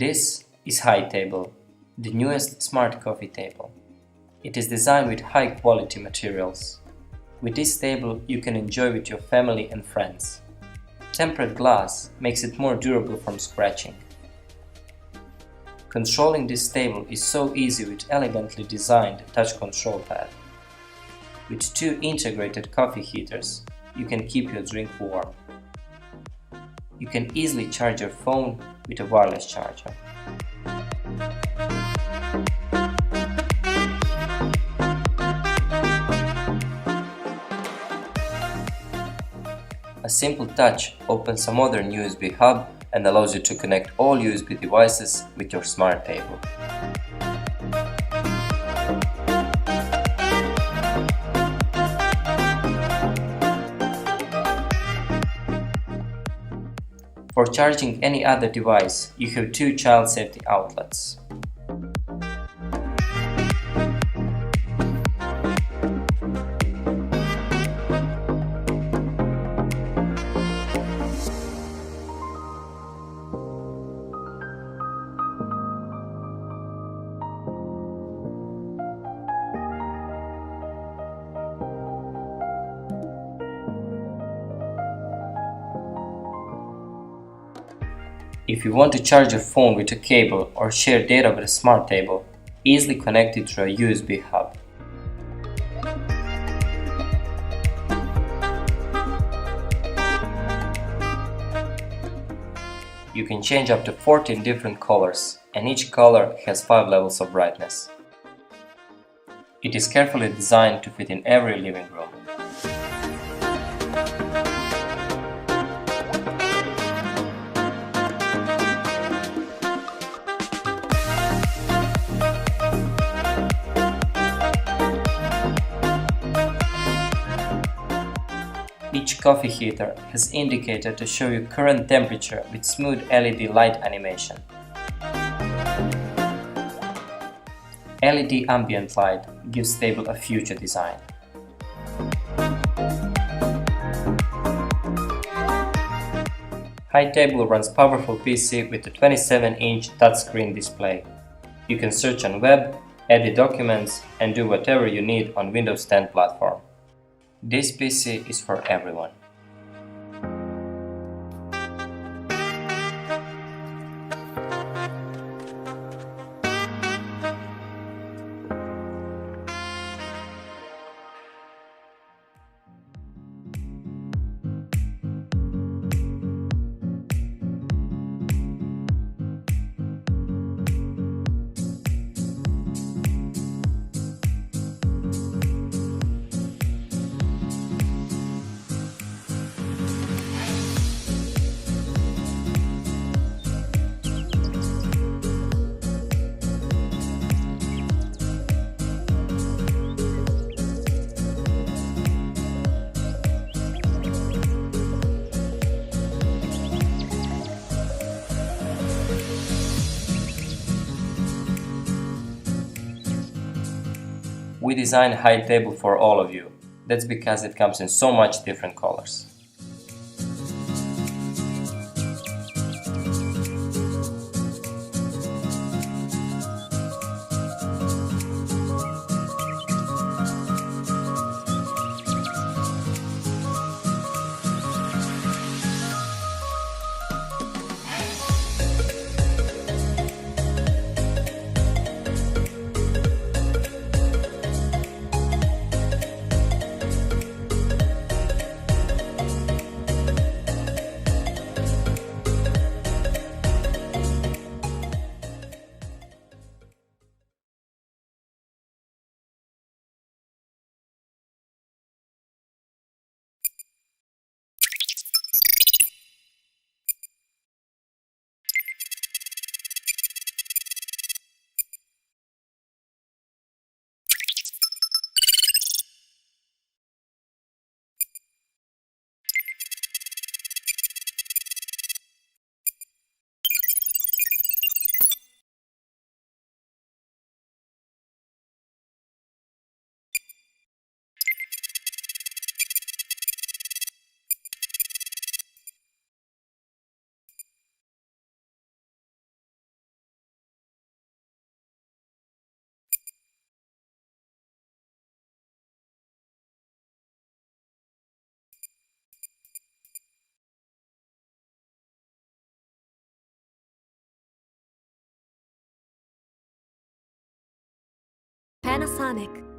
This is HiTable, the newest smart coffee table. It is designed with high-quality materials. With this table, you can enjoy with your family and friends. Tempered glass makes it more durable from scratching. Controlling this table is so easy with elegantly designed touch control pad. With two integrated coffee heaters, you can keep your drink warm. You can easily charge your phone with a wireless charger. A simple touch opens a modern USB hub and allows you to connect all USB devices with your smart table. For charging any other device, you have two child safety outlets. If you want to charge your phone with a cable or share data with a smart table, easily connect it through a USB hub. You can change up to 14 different colors, and each color has 5 levels of brightness. It is carefully designed to fit in every living room. Each coffee heater has indicator to show you current temperature with smooth LED light animation. LED ambient light gives table a future design. HiTable runs powerful PC with a 27-inch touchscreen display. You can search on web, edit documents, and do whatever you need on Windows 10 platform. This PC is for everyone. We designed HiTable for all of you. That's because it comes in so much different colors. Panasonic.